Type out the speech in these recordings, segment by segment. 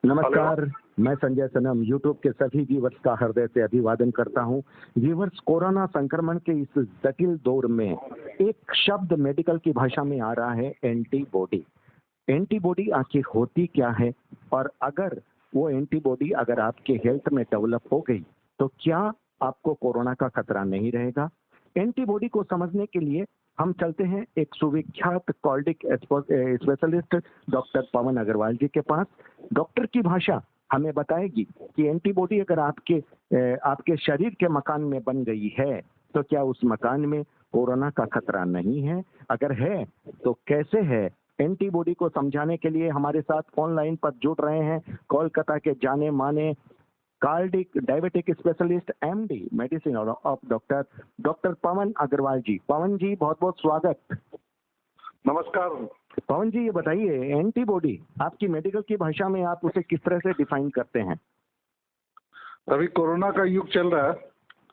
नमस्कार, मैं संजय सनम यूट्यूब के सभी व्यूवर्स का हृदय से अभिवादन करता हूं। व्यूवर्स, कोरोना संक्रमण के इस जटिल दौर में एक शब्द मेडिकल की भाषा में आ रहा है, एंटीबॉडी। एंटीबॉडी आखिर होती क्या है, और अगर वो एंटीबॉडी अगर आपके हेल्थ में डेवलप हो गई तो क्या आपको कोरोना का खतरा नहीं रहेगा? एंटीबॉडी को समझने के लिए हम चलते हैं एक सुविख्यात कॉर्डिक स्पेशलिस्ट डॉक्टर पवन अग्रवाल जी के पास। डॉक्टर की भाषा हमें बताएगी कि एंटीबॉडी अगर आपके शरीर के मकान में बन गई है तो क्या उस मकान में कोरोना का खतरा नहीं है? अगर है तो कैसे है? एंटीबॉडी को समझाने के लिए हमारे साथ ऑनलाइन पर जुड़ रहे हैं कोलकाता के जाने माने cardiac diabetic specialist MD medicine of doctor Pawan Agarwal ji. Pawan ji, बहुत बहुत स्वागत। नमस्कार। पवन जी, ये बताइए, एंटीबॉडी आपकी मेडिकल की भाषा में आप उसे किस तरह से डिफाइन करते हैं? अभी कोरोना का युग चल रहा है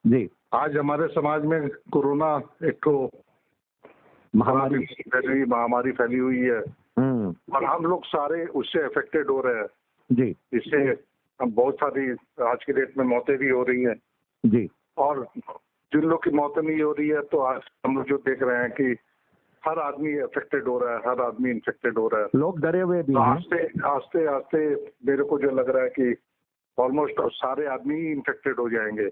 जी। आज हमारे समाज में कोरोना एक तो महामारी फैली हुई है और हम लोग सारे उससे अफेक्टेड हो रहे हैं जी। इससे बहुत सारी आज की डेट में मौतें भी हो रही हैं जी। और जिन लोग की मौतें नहीं हो रही है तो आज हम लोग जो देख रहे हैं कि हर आदमी अफेक्टेड हो रहा है, हर आदमी इन्फेक्टेड हो रहा है, लोग डरे हुए भी हैं। आस्ते आस्ते मेरे को जो लग रहा है कि ऑलमोस्ट सारे आदमी ही इन्फेक्टेड हो जाएंगे।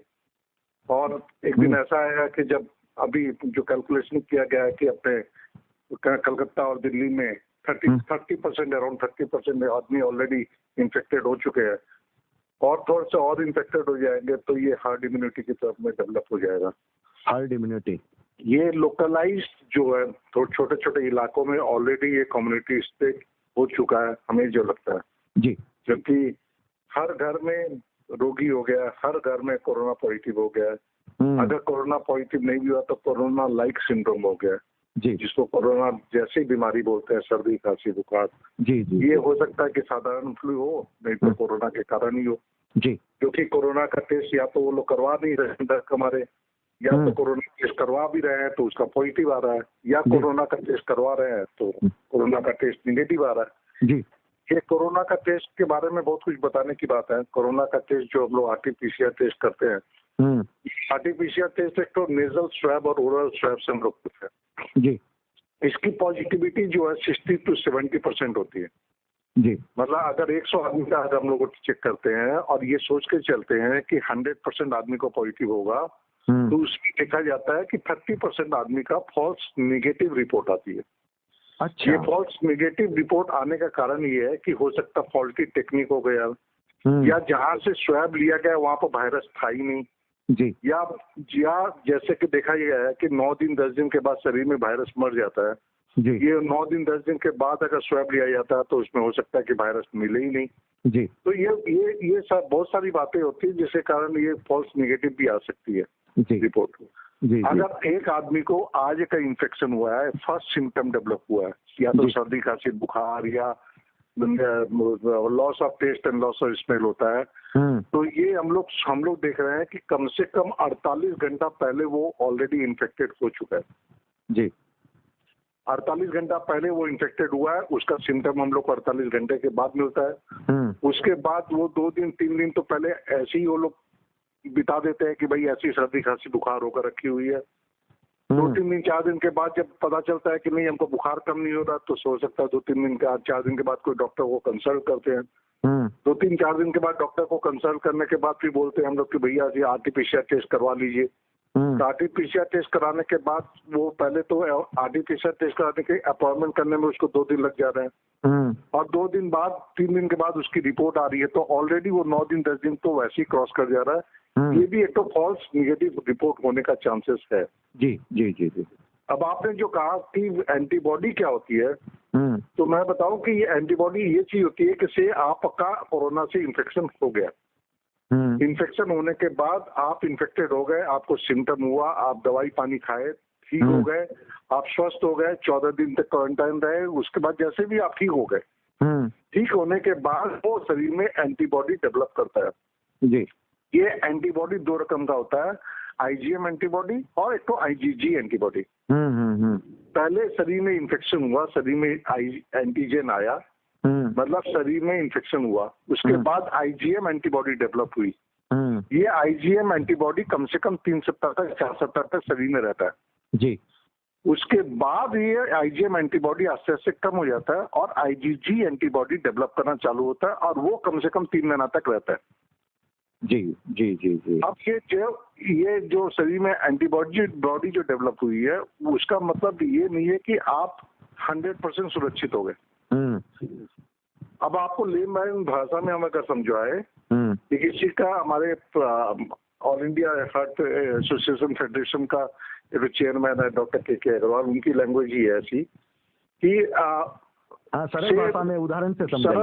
और एक दिन ऐसा आएगा कि जब अभी जो कैलकुलेशन किया गया है कि अपने कलकत्ता और दिल्ली में 30% अराउंड 30% आदमी ऑलरेडी इन्फेक्टेड हो चुके हैं और थोड़ा सा और इन्फेक्टेड हो जाएंगे तो ये हार्ड इम्यूनिटी की तरफ में डेवलप हो जाएगा। हार्ड इम्यूनिटी ये लोकलाइज्ड जो है तो छोटे छोटे इलाकों में ऑलरेडी ये कम्युनिटी स्टेट हो चुका है, हमें जो लगता है जी, क्योंकि हर घर में रोगी हो गया, हर घर में कोरोना पॉजिटिव हो गया है। अगर कोरोना पॉजिटिव नहीं भी हुआ तो कोरोना लाइक सिंड्रोम हो गया जी, जिसको कोरोना जैसी बीमारी बोलते हैं, सर्दी खांसी बुखार। जी जी। ये हो सकता है कि साधारण फ्लू हो, नहीं तो कोरोना के कारण ही हो जी। क्योंकि कोरोना का टेस्ट या तो वो लोग करवा नहीं रहे हैं हमारे, या तो कोरोना टेस्ट करवा भी रहे हैं तो उसका पॉजिटिव आ रहा है, या कोरोना का टेस्ट करवा रहे हैं तो कोरोना का टेस्ट निगेटिव आ रहा है। जी। ये कोरोना का टेस्ट के बारे में बहुत कुछ बताने की बात है। कोरोना का टेस्ट जो हम लोग आरटीपीसीआर टेस्ट करते हैं, आरटीपीसीआर टेस्ट एक तो नेजल स्वैब और ओरल स्वैब से हम लोग करते हैं जी। इसकी पॉजिटिविटी जो है 60 to 70% होती है जी। मतलब अगर 100 आदमी का अगर हम लोग चेक करते हैं और ये सोच के चलते हैं कि 100% आदमी को पॉजिटिव होगा तो उसमें देखा जाता है कि 30% आदमी का फॉल्स निगेटिव रिपोर्ट आती है। अच्छा। ये फॉल्स निगेटिव रिपोर्ट आने का कारण ये है कि हो सकता फॉल्टी टेक्निक हो गया या जहां से स्वैब लिया गया वहां पर वायरस था ही नहीं जी। या जैसे कि देखा गया है कि 9 दिन 10 दिन के बाद शरीर में वायरस मर जाता है जी। ये 9 दिन 10 दिन के बाद अगर स्वैब लिया जाता है तो उसमें हो सकता है कि वायरस मिले ही नहीं जी। तो ये सब बहुत सारी बातें होती है जिसके कारण ये फॉल्स निगेटिव भी आ सकती है जी। रिपोर्ट। जी। अगर एक आदमी को आज का इन्फेक्शन हुआ है, फर्स्ट सिम्टम डेवलप हुआ है, या तो सर्दी खांसी बुखार या loss of taste and loss of smell होता है तो ये हम लोग देख रहे हैं कि कम से कम 48 घंटा पहले वो ऑलरेडी इन्फेक्टेड हो चुका है जी। 48 घंटा पहले वो इन्फेक्टेड हुआ है, उसका सिम्टम हम लोग को 48 घंटे के बाद मिलता है। उसके बाद वो 2 दिन 3 दिन तो पहले ऐसे ही वो लोग बिता देते हैं कि भाई ऐसी सर्दी खांसी बुखार होकर रखी हुई है। 2-3 दिन 4 दिन के बाद जब पता चलता है कि नहीं हमको बुखार कम नहीं हो रहा तो हो सकता है 2-3 दिन के 4 दिन के बाद कोई डॉक्टर को कंसल्ट करते हैं। 2-3-4 दिन के बाद डॉक्टर को कंसल्ट करने के बाद फिर बोलते हैं हम लोग कि भैया जी आरटीपीसीआर टेस्ट करवा लीजिए। आरटीपीसीआर टेस्ट कराने के बाद वो पहले तो आरटीपीसीआर टेस्ट कराने के अपॉइंटमेंट करने में उसको 2 दिन लग जा रहे हैं और 2 दिन बाद 3 दिन के बाद उसकी रिपोर्ट आ रही है तो ऑलरेडी वो 9 दिन 10 दिन तो वैसे ही क्रॉस कर जा रहा है। ये भी एक तो फॉल्स निगेटिव रिपोर्ट होने का चांसेस है। जी जी जी जी। अब आपने जो कहा कि एंटीबॉडी क्या होती है तो मैं बताऊं कि ये एंटीबॉडी ये चीज होती है कि से आपका कोरोना से इन्फेक्शन हो गया, इन्फेक्शन होने के बाद आप इन्फेक्टेड हो गए, आपको सिम्टम हुआ, आप दवाई पानी खाए, ठीक हो गए, आप स्वस्थ हो गए, 14 दिन तक क्वारंटाइन रहे, उसके बाद जैसे भी आप ठीक हो गए, ठीक होने के बाद वो शरीर में एंटीबॉडी डेवलप करता है जी। ये एंटीबॉडी 2 रकम का होता है, आईजीएम एंटीबॉडी और एक तो आईजीजी एंटीबॉडी। पहले शरीर में इन्फेक्शन हुआ, शरीर में एंटीजन आया, मतलब शरीर में इन्फेक्शन हुआ, उसके बाद आईजीएम एंटीबॉडी डेवलप हुई। ये आईजीएम एंटीबॉडी कम से कम 3 सप्ताह तक 4 सप्ताह तक शरीर में रहता है जी। उसके बाद ये आईजीएम एंटीबॉडी आस्ते आस्ते कम हो जाता है और आईजीजी एंटीबॉडी डेवलप करना चालू होता है और वो कम से कम 3 महीना तक रहता है। जी जी जी जी। अब ये जो शरीर में एंटीबॉडी जो डेवलप हुई है उसका मतलब ये नहीं है कि आप 100% सुरक्षित हो गए। अब आपको लेमैन भाषा में हम अगर समझाए कि किसी का हमारे all India heart association federation का जो चेयरमैन है डॉक्टर के अग्रवाल, उनकी लैंग्वेज ही है ऐसी कि सरल भाषा में उदाहरण से समझाइए।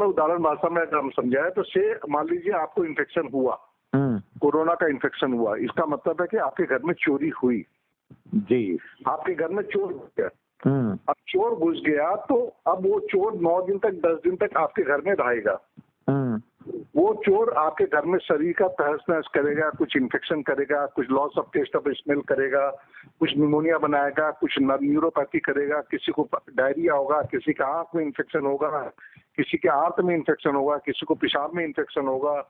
उदाहरण भाषा में अगर हम समझाए तो मान लीजिए आपको इन्फेक्शन हुआ, कोरोना का इन्फेक्शन हुआ, इसका मतलब है कि आपके घर में चोरी हुई जी, आपके घर में चोर घुस गया। अब चोर घुस गया तो अब वो चोर 9 दिन तक 10 दिन तक आपके घर में रहेगा। वो चोर आपके घर में शरीर का तहस नहस करेगा, कुछ इन्फेक्शन करेगा, कुछ loss of taste of smell करेगा, कुछ निमोनिया बनाएगा, कुछ न्यूरोपैथी करेगा, किसी को डायरिया होगा, किसी का आंख में इन्फेक्शन होगा, किसी के आंत में इन्फेक्शन होगा, किसी को पेशाब में इन्फेक्शन होगा।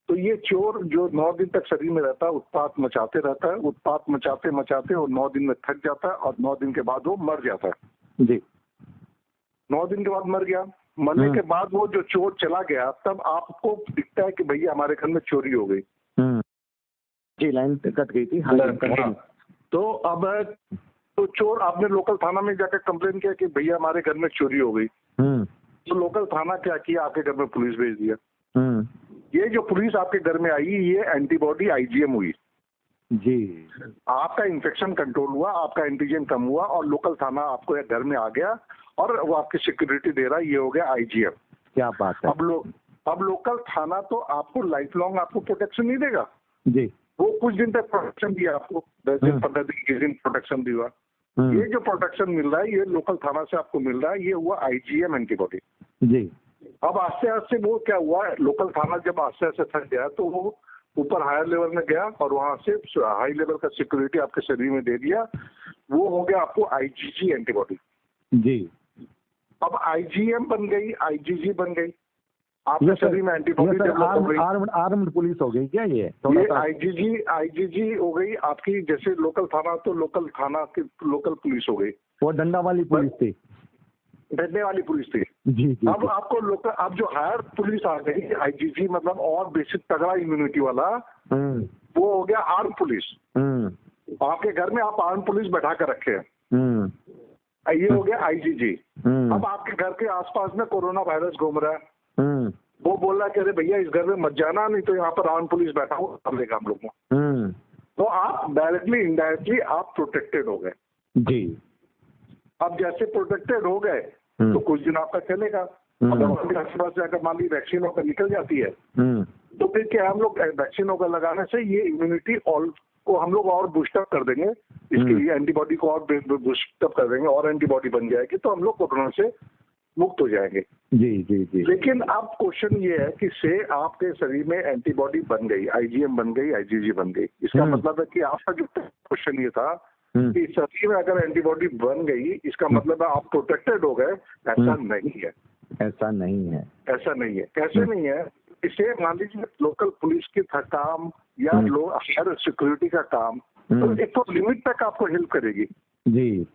तो ये चोर जो 9 दिन तक शरीर में रहता है उत्पात मचाते रहता है, उत्पात मचाते मचाते वो 9 दिन में थक जाता है और 9 दिन के बाद वो मर जाता है जी। 9 दिन के बाद मर गया, मरने के बाद वो जो चोर चला गया तब आपको दिखता है कि भैया हमारे घर में चोरी हो गई। जी, लाइन कट गई थी। हाँ। तो अब तो चोर आपने लोकल थाना में जाकर कंप्लेन किया कि भैया हमारे घर में चोरी हो गई। तो लोकल थाना क्या किया, आपके घर में पुलिस भेज दिया। ये जो पुलिस आपके घर में आई ये एंटीबॉडी आईजीएम हुई जी। आपका इन्फेक्शन कंट्रोल हुआ, आपका एंटीजन कम हुआ और लोकल थाना आपको घर में आ गया और वो आपकी सिक्योरिटी दे रहा है, ये हो गया आईजीएम। क्या बात है। अब लोकल थाना तो आपको लाइफ लॉन्ग आपको प्रोटेक्शन नहीं देगा जी, वो कुछ दिन तक प्रोटेक्शन दिया आपको, 10 दिन 15 दिन 20 दिन प्रोटेक्शन दिया। ये जो प्रोटेक्शन मिल रहा है ये लोकल थाना से आपको मिल रहा है, ये हुआ आईजीएम एंटीबॉडी जी। अब आस्ते आस्ते वो क्या हुआ, लोकल थाना जब आस्ते आस्ते थक गया तो वो ऊपर हायर लेवल में गया और वहां से हाई लेवल का सिक्योरिटी आपके शरीर में दे दिया, वो हो गया आपको आईजीजी एंटीबॉडी जी। अब आईजीएम बन गई, आईजीजी बन गई, आपके शरीर में एंटीबॉडी डेवलप हो गई। आर्म्ड पुलिस हो गई क्या ये आईजीजी हो गई आपकी, जैसे लोकल थाना तो लोकल थाना की लोकल पुलिस हो गई, वो डंडा वाली पुलिस थी, डरने वाली पुलिस थी जी, जी। अब आपको लोकल अब जो हायर पुलिस आ गई आईजीजी मतलब और बेसिक तगड़ा इम्यूनिटी वाला, वो हो गया आर्म पुलिस। आपके घर में आप आर्म पुलिस बैठा कर रखे हैं, ये हो गया आईजीजी। अब आपके घर के आसपास में कोरोना वायरस घूम रहा है, वो बोल रहा है कि अरे भैया इस घर में मत जाना, नहीं तो यहाँ पर आर्म पुलिस बैठा हुआ कर लेगा हम लोग को। तो आप डायरेक्टली इनडायरेक्टली आप प्रोटेक्टेड हो गए जी। अब जैसे प्रोटेक्टेड हो गए तो कुछ दिन आपका चलेगा। अब आसपास जाकर मान ली वैक्सीन होकर निकल जाती है तो फिर क्या हम लोग वैक्सीन होकर लगाने से ये इम्यूनिटी को हम लोग और बूस्टअप कर देंगे, इसकी एंटीबॉडी को और बूस्टअप कर देंगे और एंटीबॉडी बन जाएगी तो हम लोग कोरोना से मुक्त हो जाएंगे जी जी जी। लेकिन अब क्वेश्चन ये है कि से आपके शरीर में एंटीबॉडी बन गई, आईजीएम बन गई, आईजीजी बन गई, इसका मतलब है कि आपका जो क्वेश्चन ये था कि शरीर में अगर एंटीबॉडी बन गई इसका मतलब है आप प्रोटेक्टेड हो गए, ऐसा नहीं है। ऐसा नहीं है। ऐसा नहीं है। कैसे नहीं है? इसे मान लीजिए लोकल पुलिस की काम या हर सिक्योरिटी का काम तो एक तो लिमिट तक आपको हेल्प करेगी जी।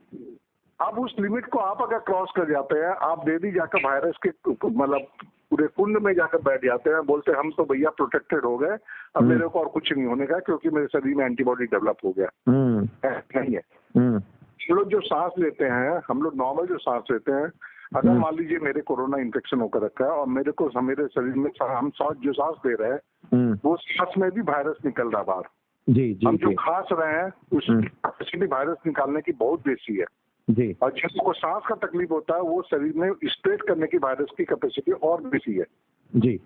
अब उस लिमिट को आप अगर क्रॉस कर जाते हैं, आप डेली जाकर वायरस के मतलब पूरे कुंड में जाकर बैठ जाते हैं, बोलते हैं हम तो भैया प्रोटेक्टेड हो गए, अब मेरे को और कुछ नहीं होने का क्योंकि मेरे शरीर में एंटीबॉडी डेवलप हो गया, नहीं है। हम लोग जो सांस लेते हैं, हम लोग नॉर्मल जो सांस लेते हैं, अगर मान लीजिए मेरे कोरोना इन्फेक्शन होकर रखा है और मेरे शरीर में हम जो सांस ले रहे हैं वो सांस में भी वायरस निकल रहा बाहर जी जी। हम जो खांस रहे हैं उसकी कैपेसिटी वायरस निकालने की बहुत बेसी है जी। और जिसको सांस का तकलीफ होता है वो शरीर में स्प्रेड करने की वायरस की कैपेसिटी और बेसी है जी।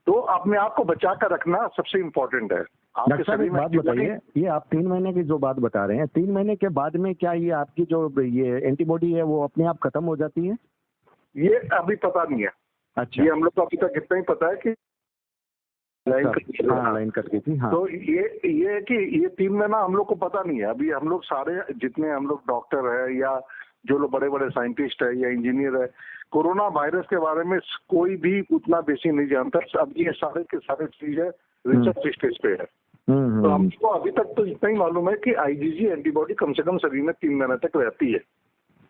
तो अपने आप को बचा कर रखना सबसे इम्पोर्टेंट है। डॉक्टर साहब एक बात बताइए, ये आप 3 महीने की जो बात बता रहे हैं, 3 महीने के बाद में क्या ये आपकी जो ये एंटीबॉडी है वो अपने आप खत्म हो जाती है? ये अभी पता नहीं है। अच्छा। ये हम लोग को अभी तक इतना ही पता है कि लाइन कट गई थी। हाँ। तो ये कि ये 3 महीना हम लोग को पता नहीं है। अभी हम लोग सारे जितने हम लोग डॉक्टर है या जो लोग बड़े बड़े साइंटिस्ट है या इंजीनियर है, कोरोना वायरस के बारे में कोई भी उतना बेसी नहीं जानता। अब ये सारे के सारे चीज है रिसर्च स्टेज पे है। तो हमको अभी तक तो इतना ही मालूम है कि आईजीजी एंटीबॉडी कम से कम शरीर में 3 महीने तक रहती है।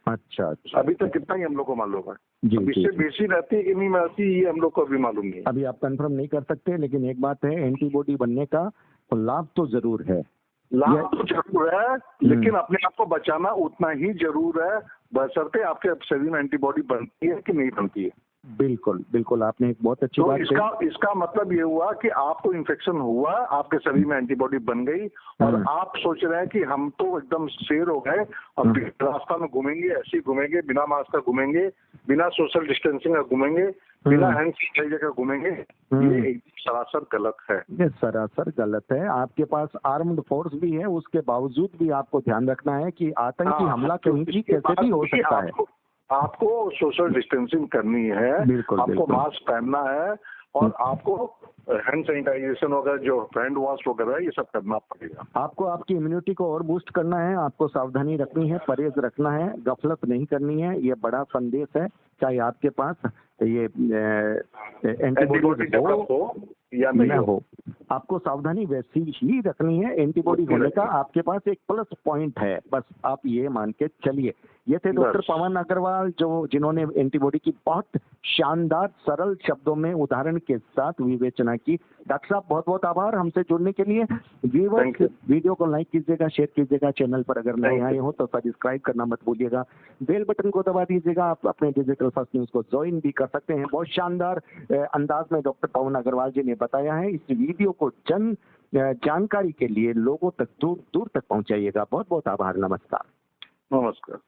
अच्छा। अभी तक कितना ही हम लोग को मालूम है। जी, इससे बेसी रहती है कि नहीं रहती ये हम लोग को अभी मालूम नहीं है। अभी आप कंफर्म नहीं कर सकते, लेकिन एक बात है, एंटीबॉडी बनने का लाभ तो जरूर है। लाभ तो जरूर है, लेकिन अपने आप को बचाना उतना ही जरूर है, बशर्ते आपके शरीर में एंटीबॉडी बनती है कि नहीं बनती है। बिल्कुल बिल्कुल, आपने एक बहुत अच्छी बात कही। इसका मतलब ये हुआ कि आपको इन्फेक्शन हुआ, आपके शरीर में एंटीबॉडी बन गई और आप सोच रहे हैं कि हम तो एकदम शेर हो गए और रास्ता में घूमेंगे, ऐसे ही घूमेंगे, बिना मास्क का घूमेंगे, बिना सोशल डिस्टेंसिंग का घूमेंगे, बिना हैंड सैनिटाइजर का घूमेंगे। ये एक सरासर गलत है। ये सरासर गलत है। आपके पास आर्म्ड फोर्स भी है, उसके बावजूद भी आपको ध्यान रखना है कि आतंकी हमला कहीं भी कैसे भी हो सकता है। आपको सोशल डिस्टेंसिंग करनी है, आपको मास्क पहनना है और आपको हैंड सैनिटाइजेशन वगैरह, जो हैंड वॉश वगैरह, ये सब करना पड़ेगा। आपको आपकी इम्यूनिटी को और बूस्ट करना है, आपको सावधानी रखनी है, परहेज रखना है, गफलत नहीं करनी है। ये बड़ा संदेश है, चाहे आपके पास ये एंटीबॉडी हो या नहीं हो, आपको सावधानी वैसी ही रखनी है। एंटीबॉडी होने का आपके पास एक प्लस पॉइंट है, बस आप ये मान के चलिए। ये थे डॉक्टर पवन अग्रवाल, जिन्होंने एंटीबॉडी की बहुत शानदार सरल शब्दों में उदाहरण के साथ विवेचना की। डॉक्टर साहब बहुत बहुत आभार हमसे जुड़ने के लिए। व्यूअर्स, वीडियो को लाइक कीजिएगा, शेयर कीजिएगा, चैनल पर अगर नए आए हो तो सब्सक्राइब करना मत भूलिएगा, बेल बटन को दबा दीजिएगा। आप अपने डिजिटल फर्स्ट न्यूज को ज्वाइन भी कर सकते हैं। बहुत शानदार अंदाज में डॉक्टर पवन अग्रवाल जी ने बताया है। इस वीडियो को जानकारी के लिए लोगों तक दूर दूर तक पहुंचाइएगा। बहुत बहुत आभार। नमस्कार। नमस्कार।